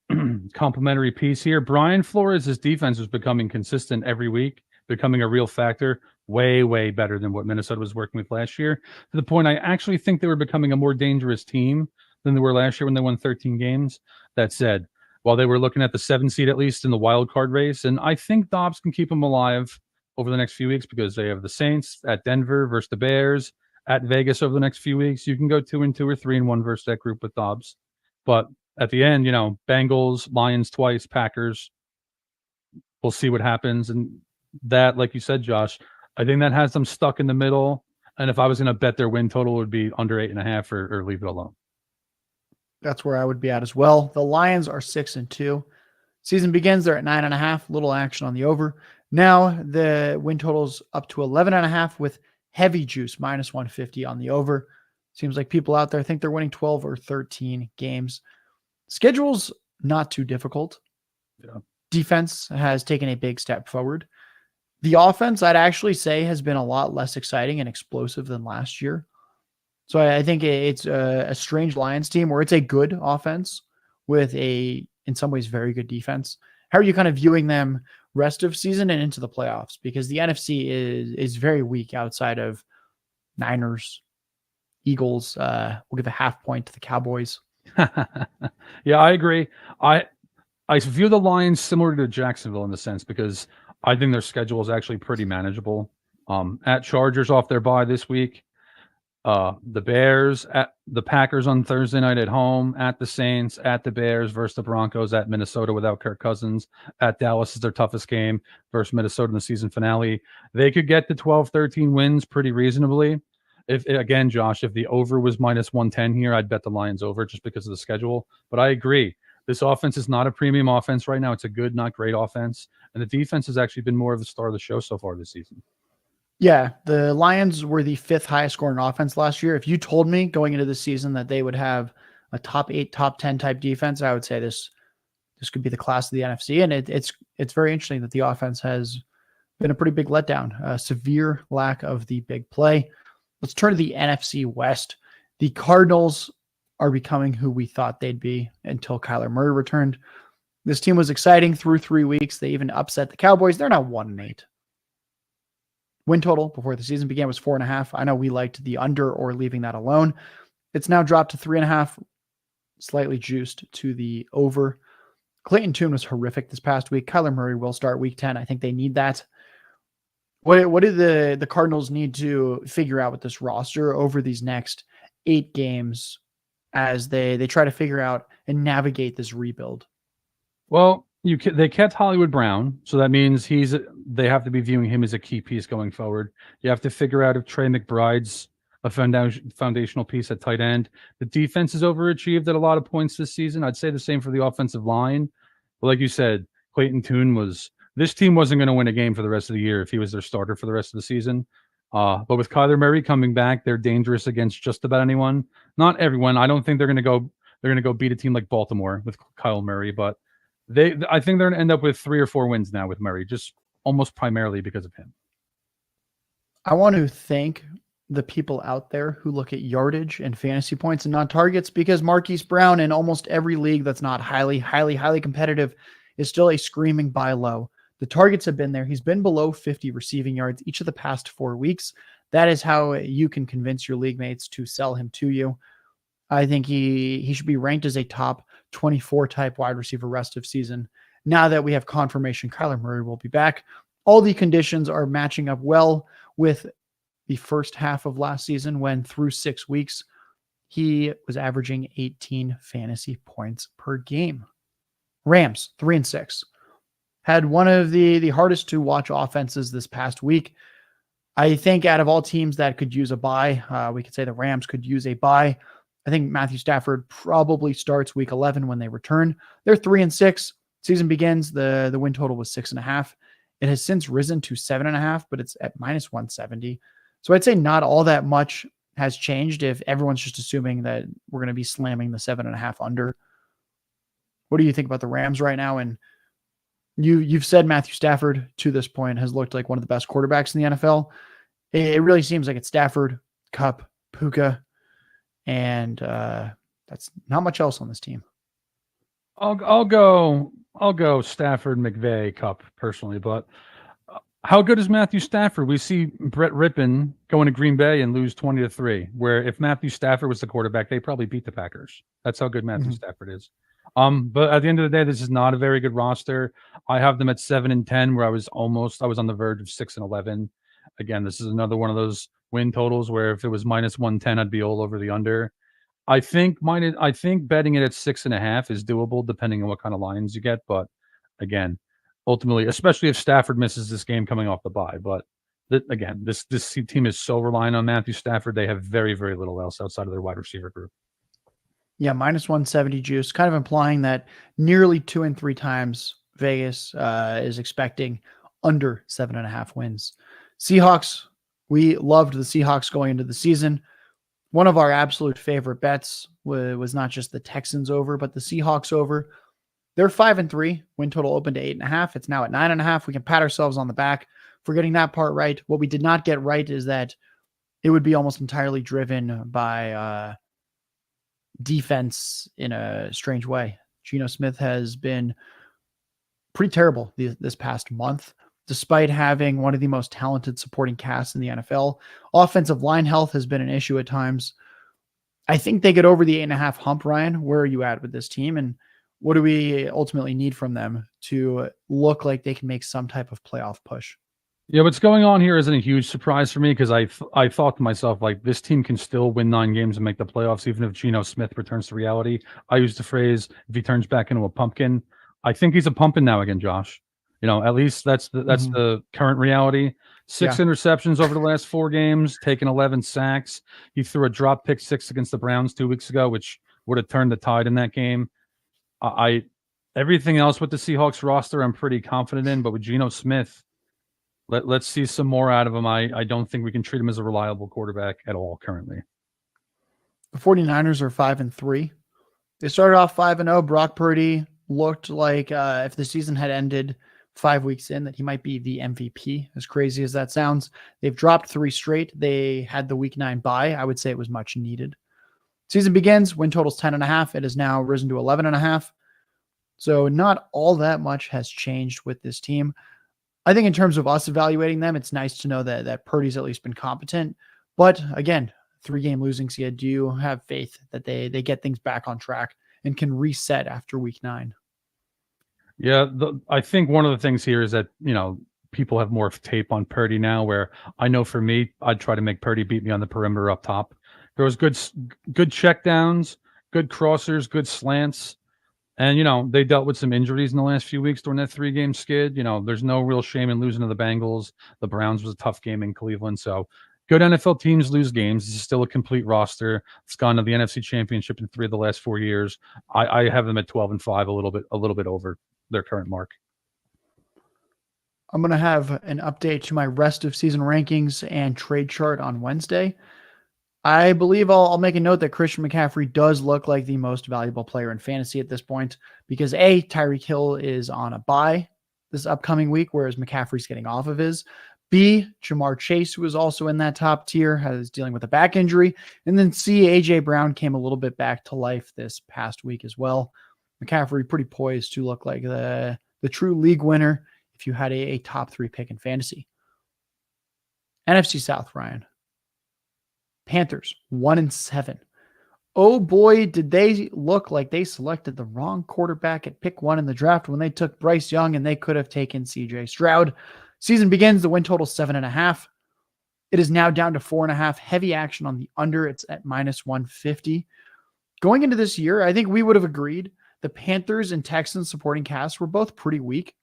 Speaker 2: complimentary piece here, Brian Flores' defense was becoming consistent every week, becoming a real factor. way, way better than what Minnesota was working with last year. To the point, I actually think they were becoming a more dangerous team than they were last year when they won 13 games. That said, while they were looking at the 7 seed at least in the wild card race, and I think Dobbs can keep them alive over the next few weeks because they have the Saints at Denver versus the Bears, at Vegas over the next few weeks. You can go 2-2 or 3-1 versus that group with Dobbs. But at the end, Bengals, Lions twice, Packers. We'll see what happens. And that, like you said, Josh, I think that has them stuck in the middle. And if I was going to bet their win total, it would be under 8.5 or leave it alone.
Speaker 1: That's where I would be at as well. The Lions are 6-2. Season begins, they're at 9.5. Little action on the over. Now the win total's up to 11.5 with heavy juice, -150 on the over. Seems like people out there think they're winning 12 or 13 games. Schedule's not too difficult.
Speaker 2: Yeah.
Speaker 1: Defense has taken a big step forward. The offense, I'd actually say, has been a lot less exciting and explosive than last year. So I think it's a strange Lions team where it's a good offense with a, in some ways, very good defense. How are you kind of viewing them rest of season and into the playoffs? Because the NFC is very weak outside of Niners, Eagles. We'll give a half point to the Cowboys.
Speaker 2: Yeah, I agree. I view the Lions similar to Jacksonville in the sense because I think their schedule is actually pretty manageable. At Chargers off their bye this week, the Bears, at the Packers on Thursday night at home, at the Saints, at the Bears versus the Broncos, at Minnesota without Kirk Cousins, at Dallas is their toughest game versus Minnesota in the season finale. They could get to 12-13 wins pretty reasonably. If again, Josh, if the over was -110 here, I'd bet the Lions over just because of the schedule. But I agree. This offense is not a premium offense right now. It's a good, not great offense. And the defense has actually been more of the star of the show so far this season.
Speaker 1: Yeah, the Lions were the 5th highest scoring offense last year. If you told me going into the season that they would have a top 8, top 10 type defense, I would say this could be the class of the NFC. And it's very interesting that the offense has been a pretty big letdown, a severe lack of the big play. Let's turn to the NFC West. The Cardinals are becoming who we thought they'd be until Kyler Murray returned. This team was exciting through 3 weeks. They even upset the Cowboys. They're now 1-8. Win total before the season began was 4.5. I know we liked the under or leaving that alone. It's now dropped to 3.5, slightly juiced to the over. Clayton Tune was horrific this past week. Kyler Murray will start week 10. I think they need that. What do the Cardinals need to figure out with this roster over these next 8 games as they try to figure out and navigate this rebuild?
Speaker 2: Well, they kept Hollywood Brown, so that means they have to be viewing him as a key piece going forward. You have to figure out if Trey McBride's a foundational piece at tight end. The defense has overachieved at a lot of points this season. I'd say the same for the offensive line. But like you said, Clayton Tune this team wasn't going to win a game for the rest of the year if he was their starter for the rest of the season. But with Kyler Murray coming back, they're dangerous against just about anyone. Not everyone. I don't think they're going to go beat a team like Baltimore with Kyle Murray, but I think they're going to end up with 3 or 4 wins now with Murray, just almost primarily because of him.
Speaker 1: I want to thank the people out there who look at yardage and fantasy points and not targets, because Marquise Brown in almost every league that's not highly, highly, highly competitive is still a screaming buy low. The targets have been there. He's been below 50 receiving yards each of the past 4 weeks. That is how you can convince your league mates to sell him to you. I think he should be ranked as a top 24 type wide receiver rest of season. Now that we have confirmation Kyler Murray will be back, all the conditions are matching up well with the first half of last season when through 6 weeks, he was averaging 18 fantasy points per game. Rams 3-6 had one of the hardest to watch offenses this past week. I think out of all teams that could use a bye, we could say the Rams could use a bye. I think Matthew Stafford probably starts week 11 when they return. They're 3-6. Season begins. The win total was 6.5. It has since risen to 7.5, but it's at -170. So I'd say not all that much has changed if everyone's just assuming that we're going to be slamming the 7.5 under. What do you think about the Rams right now? And you've said Matthew Stafford to this point has looked like one of the best quarterbacks in the NFL. It really seems like it's Stafford, Kupp, Puka, and that's not much else on this team.
Speaker 2: I'll go Stafford, McVay, Kupp personally, but How good is Matthew Stafford? We see Brett Rippon going to Green Bay and lose 20-3, where if Matthew Stafford was the quarterback, they probably beat the Packers. That's how good Matthew Stafford is. But at the end of the day, this is not a very good roster. I have them at 7-10, where I was on the verge of 6-11. Again, this is another one of those win totals where if it was minus 110, I'd be all over the under. I think betting it at 6.5 is doable depending on what kind of lines you get. But again, ultimately, especially if Stafford misses this game coming off the bye. But again, this team is so reliant on Matthew Stafford. They have very, very little else outside of their wide receiver group.
Speaker 1: Yeah, minus 170 juice, kind of implying that nearly 2 and 3 times Vegas is expecting under 7.5 wins. Seahawks, we loved the Seahawks going into the season. One of our absolute favorite bets was not just the Texans over, but the Seahawks over. They're 5-3. Win total opened to 8.5. It's now at 9.5. We can pat ourselves on the back for getting that part right. What we did not get right is that it would be almost entirely driven by defense in a strange way. Geno Smith has been pretty terrible this past month, despite having one of the most talented supporting casts in the NFL. Offensive line health has been an issue at times. I think they get over the 8.5 hump, Ryan. Where are you at with this team? And what do we ultimately need from them to look like they can make some type of playoff push?
Speaker 2: Yeah, what's going on here isn't a huge surprise for me because I thought to myself, like, this team can still win 9 games and make the playoffs, even if Geno Smith returns to reality. I used the phrase, if he turns back into a pumpkin. I think he's a pumpkin now again, Josh. At least that's the current reality. 6 interceptions over the last 4 games, taken 11 sacks. He threw a drop pick 6 against the Browns 2 weeks ago, which would have turned the tide in that game. Everything else with the Seahawks roster, I'm pretty confident in, but with Geno Smith, let's see some more out of him. I don't think we can treat him as a reliable quarterback at all currently.
Speaker 1: The 49ers are 5-3. They started off 5-0. Brock Purdy looked like if the season had ended 5 weeks in, that he might be the MVP, as crazy as that sounds. They've dropped 3 straight. They had the week 9 bye. I would say it was much needed. Season begins, win total's 10.5. It has now risen to 11.5. So not all that much has changed with this team. I think in terms of us evaluating them, it's nice to know that Purdy's at least been competent. But again, 3-game losing skid. Do you have faith that they get things back on track and can reset after week 9?
Speaker 2: Yeah, I think one of the things here is that, people have more tape on Purdy now, where I know for me, I'd try to make Purdy beat me on the perimeter up top. There was good checkdowns, good crossers, good slants. And, they dealt with some injuries in the last few weeks during that 3-game skid. There's no real shame in losing to the Bengals. The Browns was a tough game in Cleveland. So good NFL teams lose games. This is still a complete roster. It's gone to the NFC Championship in 3 of the last 4 years. I have them at 12-5, a little bit over their current mark.
Speaker 1: I'm going to have an update to my rest of season rankings and trade chart on Wednesday. I believe I'll make a note that Christian McCaffrey does look like the most valuable player in fantasy at this point because A, Tyreek Hill is on a bye this upcoming week, whereas McCaffrey's getting off of his. B, Jamar Chase, who is also in that top tier, is dealing with a back injury. And then C, A.J. Brown came a little bit back to life this past week as well. McCaffrey pretty poised to look like the true league winner if you had a top 3 pick in fantasy. NFC South, Ryan. Panthers, 1-7. Oh boy, did they look like they selected the wrong quarterback at pick 1 in the draft when they took Bryce Young and they could have taken CJ Stroud. Season begins, the win total 7.5. It is now down to 4.5. Heavy action on the under. It's at minus 150. Going into this year, I think we would have agreed the Panthers and Texans supporting casts were both pretty weak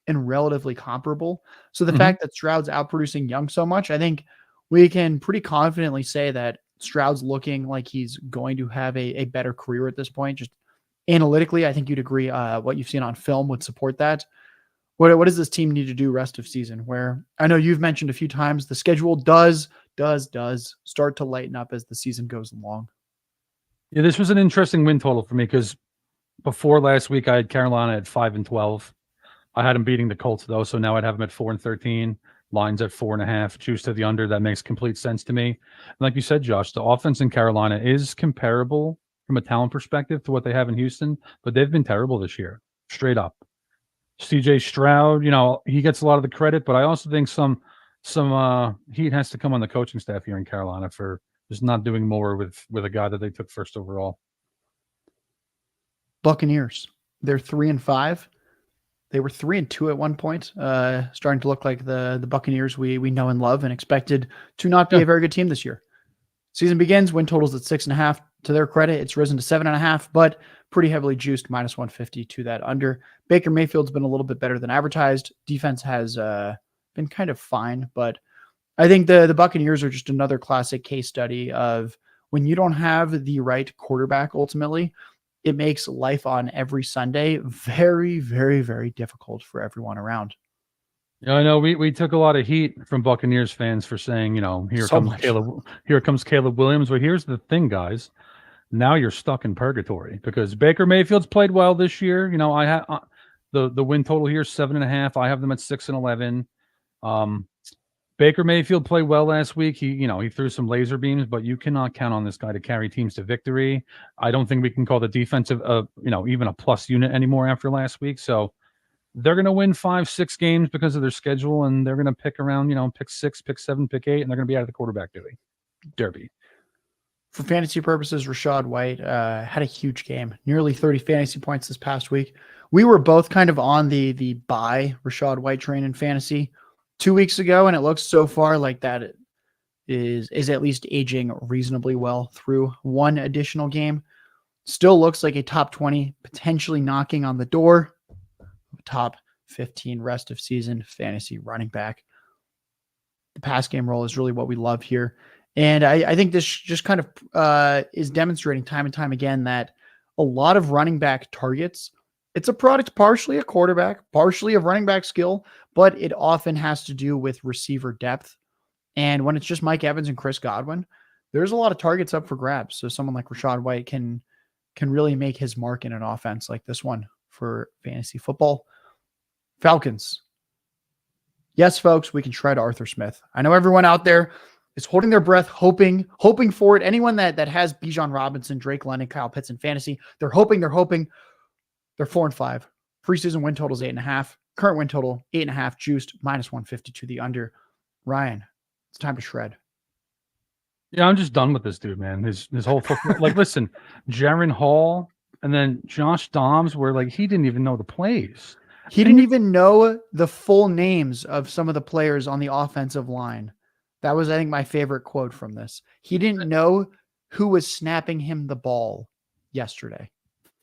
Speaker 1: and relatively comparable. So the fact that Stroud's outproducing Young so much, I think we can pretty confidently say that Stroud's looking like he's going to have a better career at this point. Just analytically, I think you'd agree what you've seen on film would support that. What does this team need to do rest of season? Where I know you've mentioned a few times the schedule does start to lighten up as the season goes along.
Speaker 2: Yeah, this was an interesting win total for me because before last week I had Carolina at 5-12. I had them beating the Colts though, so now I'd have them at 4-13. Lines at 4.5, juice to the under. That makes complete sense to me. And like you said, Josh, the offense in Carolina is comparable from a talent perspective to what they have in Houston, but they've been terrible this year, straight up. CJ Stroud, he gets a lot of the credit, but I also think some heat has to come on the coaching staff here in Carolina for just not doing more with a guy that they took first overall.
Speaker 1: Buccaneers, they're 3-5. They were 3-2 at one point, starting to look like the Buccaneers we know and love and expected to not be a very good team this year. Season begins, win totals at 6.5. To their credit, it's risen to 7.5, but pretty heavily juiced, -150 to that under. Baker Mayfield's been a little bit better than advertised. Defense has been kind of fine, but I think the Buccaneers are just another classic case study of when you don't have the right quarterback, ultimately, it makes life on every Sunday very, very, very difficult for everyone around.
Speaker 2: Yeah, I know we took a lot of heat from Buccaneers fans for saying, here comes Caleb Williams. But here's the thing, guys. Now you're stuck in purgatory because Baker Mayfield's played well this year. I have the win total here is 7.5. I have them at 6-11. Baker Mayfield played well last week. He threw some laser beams, but you cannot count on this guy to carry teams to victory. I don't think we can call the defensive, even a plus unit anymore after last week. So they're going to win 5-6 games because of their schedule, and they're going to pick around, pick 6, pick 7, pick 8, and they're going to be out of the quarterback derby.
Speaker 1: For fantasy purposes, Rachaad White had a huge game, nearly 30 fantasy points this past week. We were both kind of on the buy Rachaad White train in fantasy 2 weeks ago, and it looks so far like that is at least aging reasonably well through one additional game. Still looks like a top 20, potentially knocking on the door, top 15 rest of season fantasy running back. The pass game role is really what we love here. And I think this just kind of is demonstrating time and time again that a lot of running back targets, it's a product partially of quarterback, partially of running back skill, but it often has to do with receiver depth. And when it's just Mike Evans and Chris Godwin, there's a lot of targets up for grabs. So someone like Rachaad White can really make his mark in an offense like this one for fantasy football. Falcons. Yes, folks, we can shred Arthur Smith. I know everyone out there is holding their breath, hoping for it. Anyone that has Bijan Robinson, Drake London, Kyle Pitts in fantasy, they're hoping. They're 4-5. Preseason win total is 8.5. Current win total 8.5, juiced -150 to the under. Ryan, it's time to shred.
Speaker 2: Yeah, I'm just done with this dude, man. His whole listen, Jaron Hall and then Josh Dobbs were he didn't even know the plays.
Speaker 1: He didn't even know the full names of some of the players on the offensive line. That was, I think, my favorite quote from this. He didn't know who was snapping him the ball yesterday.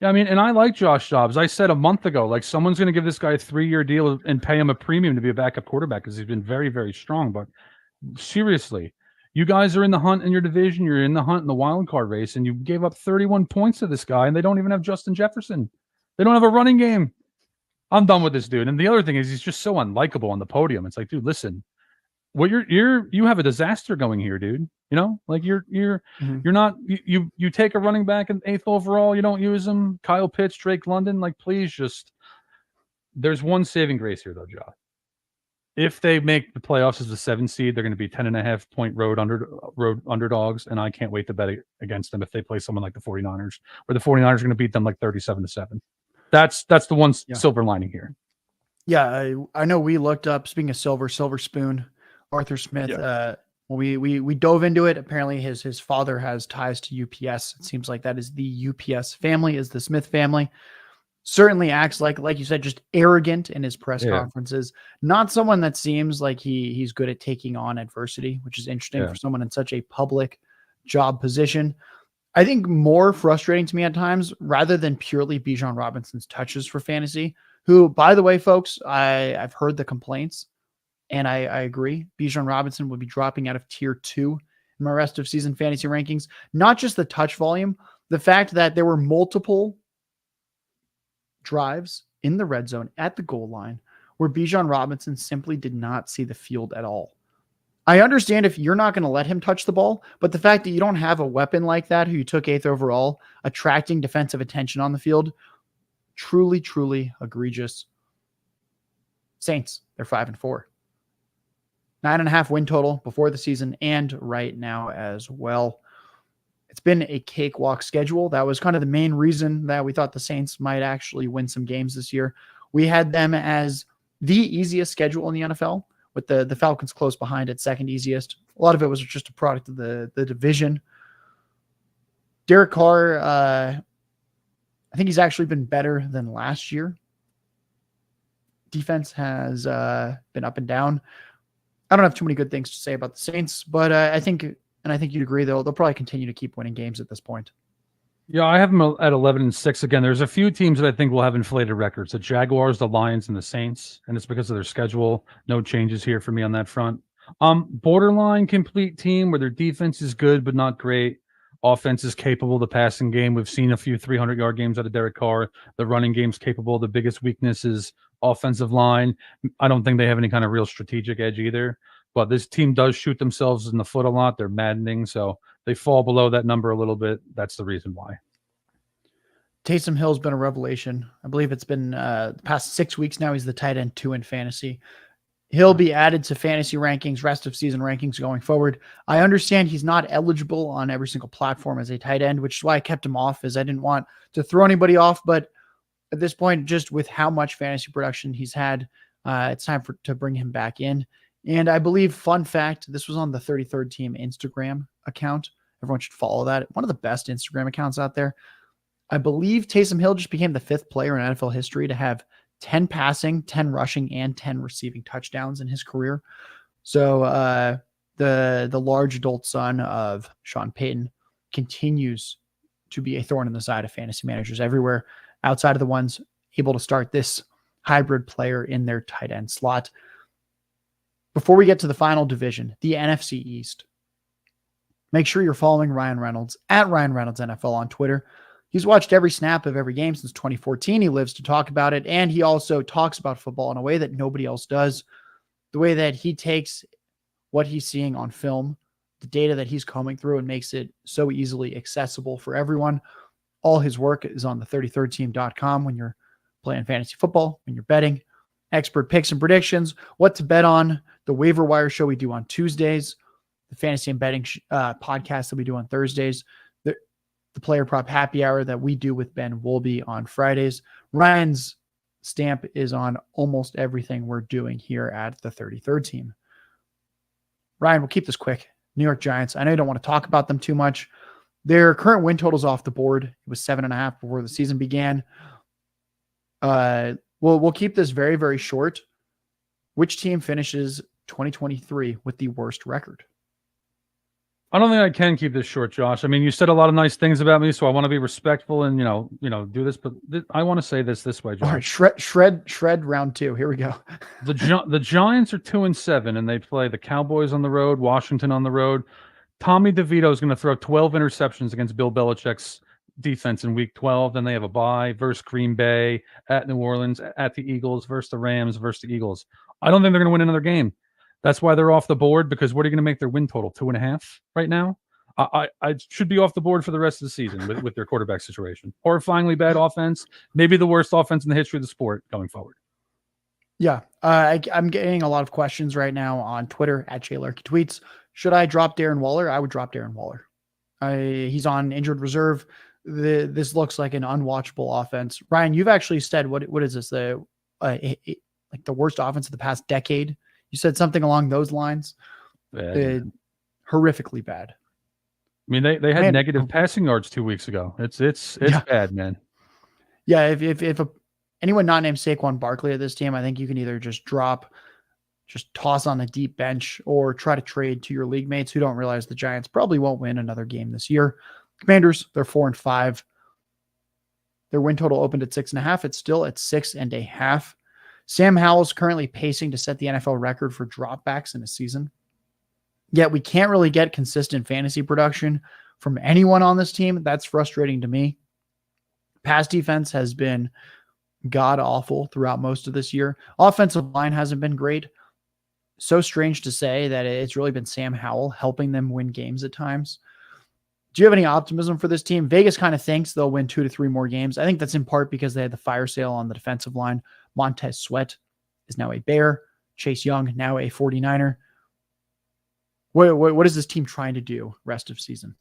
Speaker 2: Yeah, and I like Josh Dobbs. I said a month ago, someone's going to give this guy a 3-year deal and pay him a premium to be a backup quarterback because he's been very, very strong. But seriously, you guys are in the hunt in your division. You're in the hunt in the wild card race, and you gave up 31 points to this guy, and they don't even have Justin Jefferson. They don't have a running game. I'm done with this dude. And the other thing is he's just so unlikable on the podium. It's like, dude, listen. Well, you have a disaster going here, dude. You're not you take a running back in 8th overall, you don't use him. Kyle Pitts, Drake London, please just. There's one saving grace here though, Josh. If they make the playoffs as the 7th seed, they're going to be 10.5 point road underdogs, and I can't wait to bet against them if they play someone like the 49ers, where the 49ers are going to beat them 37-7. That's the one silver lining here.
Speaker 1: Yeah, I know we looked up, speaking of silver spoon, Arthur Smith.
Speaker 2: Yeah.
Speaker 1: We dove into it. Apparently his father has ties to UPS. It seems like that is the UPS family, is the Smith family. Certainly acts like you said, just arrogant in his press conferences. Not someone that seems like he's good at taking on adversity, which is interesting for someone in such a public job position. I think more frustrating to me at times, rather than purely Bijan Robinson's touches for fantasy, who, by the way, folks, I've heard the complaints. And I agree. Bijan Robinson would be dropping out of tier 2 in my rest of season fantasy rankings. Not just the touch volume, the fact that there were multiple drives in the red zone at the goal line where Bijan Robinson simply did not see the field at all. I understand if you're not going to let him touch the ball, but the fact that you don't have a weapon like that who you took 8th overall, attracting defensive attention on the field, truly, truly egregious. Saints, they're 5-4. 9.5 win total before the season and right now as well. It's been a cakewalk schedule. That was kind of the main reason that we thought the Saints might actually win some games this year. We had them as the easiest schedule in the NFL, with the Falcons close behind at second easiest. A lot of it was just a product of the division. Derek Carr, I think he's actually been better than last year. Defense has been up and down. I don't have too many good things to say about the Saints, but I think you'd agree they'll probably continue to keep winning games at this point.
Speaker 2: Yeah, I have them at 11-6 again. There's a few teams that I think will have inflated records: the Jaguars, the Lions, and the Saints, and it's because of their schedule. No changes here for me on that front. Borderline complete team where their defense is good but not great. Offense is capable of the passing game. We've seen a few 300-yard games out of Derek Carr. The running game's capable. The biggest weakness is offensive line. I don't think they have any kind of real strategic edge either. But this team does shoot themselves in the foot a lot. They're maddening, so they fall below that number a little bit. That's the reason why.
Speaker 1: Taysom Hill's been a revelation. I believe it's been the past 6 weeks now. He's the tight end 2 in fantasy. He'll be added to fantasy rankings, rest of season rankings going forward. I understand he's not eligible on every single platform as a tight end, which is why I kept him off, as I didn't want to throw anybody off. But at this point, just with how much fantasy production he's had, it's time to bring him back in. And I believe, fun fact, this was on the 33rd Team Instagram account. Everyone should follow that. One of the best Instagram accounts out there. I believe Taysom Hill just became the 5th player in NFL history to have 10 passing, 10 rushing, and 10 receiving touchdowns in his career. So the large adult son of Sean Payton continues to be a thorn in the side of fantasy managers everywhere, outside of the ones able to start this hybrid player in their tight end slot. Before we get to the final division, the NFC East, make sure you're following Ryan Reynolds at Ryan Reynolds NFL on Twitter. He's watched every snap of every game since 2014. He lives to talk about it, and he also talks about football in a way that nobody else does. The way that he takes what he's seeing on film, the data that he's combing through, and makes it so easily accessible for everyone. All his work is on the 33rdteam.com when you're playing fantasy football, when you're betting. Expert picks and predictions, what to bet on, the waiver wire show we do on Tuesdays, the fantasy and betting podcast that we do on Thursdays, the player prop happy hour that we do with Ben Wolby on Fridays. Ryan's stamp is on almost everything we're doing here at the 33rd Team. Ryan, we'll keep this quick. New York Giants. I know you don't want to talk about them too much. Their current win total's off the board. It was 7.5 before the season began. We'll keep this very, very short. Which team finishes 2023 with the worst record?
Speaker 2: I don't think I can keep this short, Josh. I mean, you said a lot of nice things about me, so I want to be respectful and do this. But I want to say this way, Josh.
Speaker 1: All right, shred round 2. Here we go.
Speaker 2: The Giants are 2-7, and they play the Cowboys on the road, Washington on the road. Tommy DeVito is going to throw 12 interceptions against Bill Belichick's defense in Week 12. Then they have a bye versus Green Bay, at New Orleans, at the Eagles, versus the Rams, versus the Eagles. I don't think they're going to win another game. That's why they're off the board, because what are you going to make their win total? 2.5 right now? I should be off the board for the rest of the season with their quarterback situation. Horrifyingly bad offense, maybe the worst offense in the history of the sport going forward.
Speaker 1: Yeah, I'm getting a lot of questions right now on Twitter at Larky Tweets. Should I drop Darren Waller? I would drop Darren Waller. He's on injured reserve. This looks like an unwatchable offense. Ryan, you've actually said what is this? Like the worst offense of the past decade. You said something along those lines. Horrifically bad.
Speaker 2: I mean, they had negative passing yards 2 weeks ago. It's bad, man.
Speaker 1: Yeah, if anyone not named Saquon Barkley at this team, I think you can either just toss on a deep bench or try to trade to your league mates who don't realize the Giants probably won't win another game this year. Commanders, they're 4-5. Their win total opened at 6.5. It's still at 6.5. Sam Howell's currently pacing to set the NFL record for dropbacks in a season. Yet we can't really get consistent fantasy production from anyone on this team. That's frustrating to me. Pass defense has been god-awful throughout most of this year. Offensive line hasn't been great. So strange to say that it's really been Sam Howell helping them win games at times. Do you have any optimism for this team? Vegas kind of thinks they'll win 2 to 3 more games. I think that's in part because they had the fire sale on the defensive line. Montez Sweat is now a Bear. Chase Young, now a 49er. What is this team trying to do rest of season?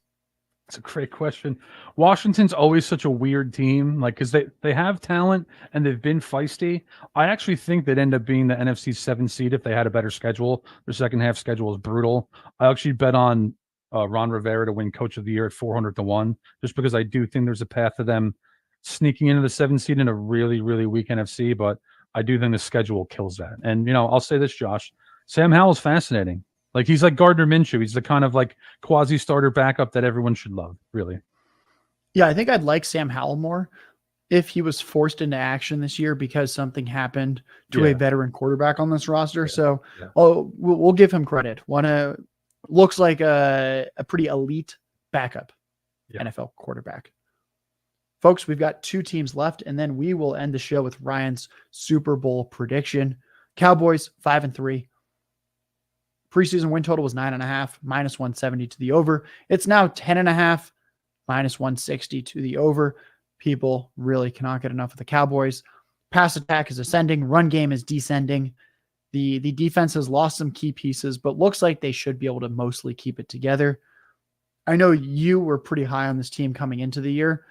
Speaker 2: It's a great question. Washington's always such a weird team, like because they have talent and they've been feisty. I actually think they'd end up being the NFC 7 seed if they had a better schedule. Their second half schedule is brutal. I actually bet on Ron Rivera to win Coach of the Year at 400-1, just because I do think there's a path to them sneaking into the 7 seed in a really, really weak NFC. But I do think the schedule kills that. And I'll say this, Josh, Sam Howell's fascinating. Like he's like Gardner Minshew. He's the kind of like quasi-starter backup that everyone should love, really.
Speaker 1: Yeah, I think I'd like Sam Howell more if he was forced into action this year because something happened to a veteran quarterback on this roster. So we'll give him credit. Looks like a pretty elite backup NFL quarterback. Folks, we've got 2 teams left, and then we will end the show with Ryan's Super Bowl prediction. Cowboys 5-3. Preseason win total was 9.5, minus 170 to the over. It's now 10.5, minus 160 to the over. People really cannot get enough of the Cowboys. Pass attack is ascending. Run game is descending. The defense has lost some key pieces, but looks like they should be able to mostly keep it together. I know you were pretty high on this team coming into the year.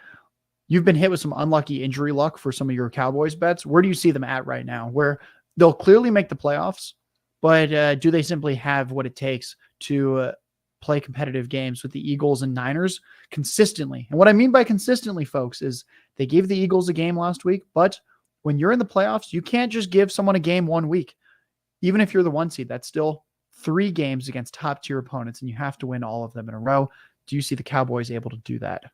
Speaker 1: You've been hit with some unlucky injury luck for some of your Cowboys bets. Where do you see them at right now? Where they'll clearly make the playoffs, but do they simply have what it takes to play competitive games with the Eagles and Niners consistently? And what I mean by consistently, folks, is they gave the Eagles a game last week, but when you're in the playoffs, you can't just give someone a game 1 week. Even if you're the 1 seed, that's still 3 games against top-tier opponents, and you have to win all of them in a row. Do you see the Cowboys able to do that?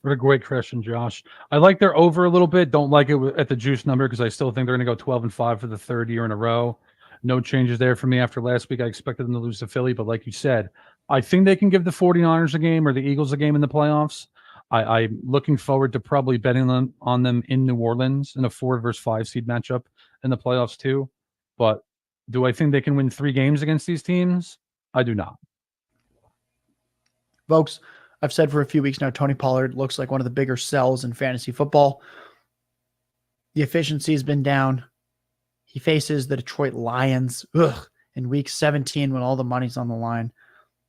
Speaker 2: What a great question, Josh. I like their over a little bit. Don't like it at the juice number because I still think they're going to go 12-5 for the 3rd year in a row. No changes there for me after last week. I expected them to lose to Philly, but like you said, I think they can give the 49ers a game or the Eagles a game in the playoffs. I'm looking forward to probably betting on them in New Orleans in a 4 versus 5 seed matchup in the playoffs too. But do I think they can win 3 games against these teams? I do not.
Speaker 1: Folks, I've said for a few weeks now, Tony Pollard looks like one of the bigger sells in fantasy football. The efficiency has been down. He faces the Detroit Lions in week 17 when all the money's on the line.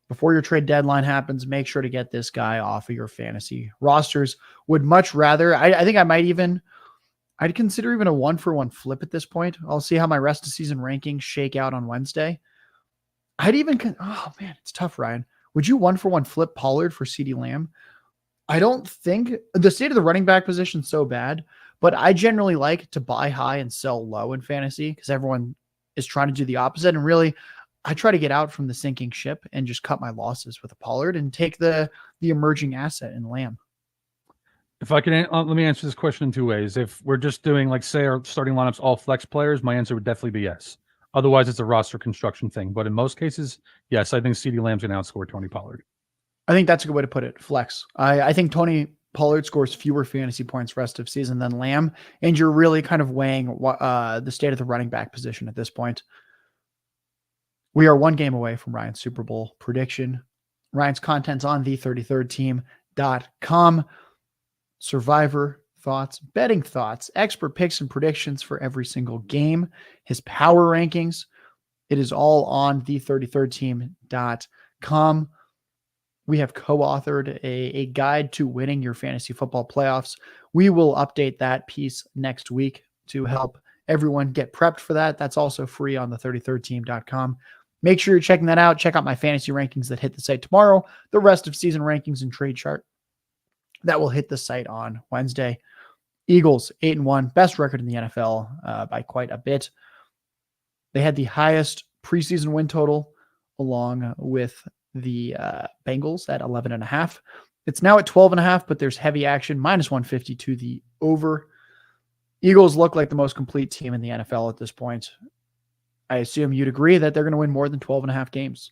Speaker 1: Before your trade deadline happens, make sure to get this guy off of your fantasy rosters. Would much rather, I think I'd consider even a 1-for-1 flip at this point. I'll see how my rest of season rankings shake out on Wednesday. Oh man, it's tough, Ryan. Would you 1-for-1 flip Pollard for CeeDee Lamb? I don't think the state of the running back position is so bad, but I generally like to buy high and sell low in fantasy because everyone is trying to do the opposite. And really, I try to get out from the sinking ship and just cut my losses with a Pollard and take the emerging asset in Lamb.
Speaker 2: If I can, let me answer this question in 2 ways. If we're just doing, like, say, our starting lineups, all flex players, my answer would definitely be yes. Otherwise, it's a roster construction thing. But in most cases, yes, I think CeeDee Lamb's going to outscore Tony Pollard.
Speaker 1: I think that's a good way to put it. Flex. I think Tony Pollard scores fewer fantasy points rest of season than Lamb, and you're really kind of weighing the state of the running back position at this point. We are 1 game away from Ryan's Super Bowl prediction. Ryan's content's on the33rdteam.com. Survivor thoughts, betting thoughts, expert picks and predictions for every single game, his power rankings. It is all on the33rdteam.com. We have co-authored a guide to winning your fantasy football playoffs. We will update that piece next week to help everyone get prepped for that. That's also free on the33rdteam.com. Make sure you're checking that out. Check out my fantasy rankings that hit the site tomorrow, the rest of season rankings and trade chart that will hit the site on Wednesday. Eagles 8-1, best record in the NFL by quite a bit. They had the highest preseason win total along with the Bengals at 11.5. It's now at 12.5, but there's heavy action, minus 150 to the over. Eagles look like the most complete team in the NFL at this point. I assume you'd agree that they're going to win more than 12.5 games.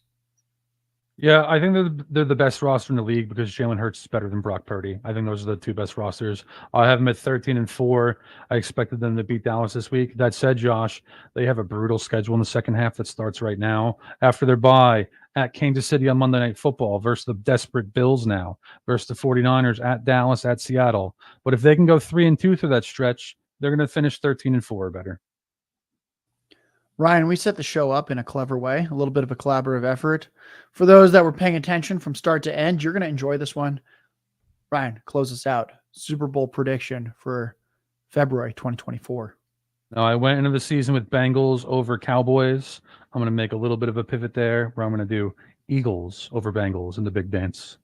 Speaker 2: Yeah, I think they're the best roster in the league because Jalen Hurts is better than Brock Purdy. I think those are the 2 best rosters. I have them at 13-4. I expected them to beat Dallas this week. That said, Josh, they have a brutal schedule in the second half that starts right now. After their bye, at Kansas City on Monday Night Football versus the desperate Bills now, versus the 49ers, at Dallas, at Seattle. But if they can go 3-2 through that stretch, they're going to finish 13-4 or better.
Speaker 1: Ryan, we set the show up in a clever way, a little bit of a collaborative effort. For those that were paying attention from start to end, you're going to enjoy this one. Ryan, close us out. Super Bowl prediction for February 2024.
Speaker 2: Now, I went into the season with Bengals over Cowboys. I'm going to make a little bit of a pivot there where I'm going to do Eagles over Bengals in the big dance.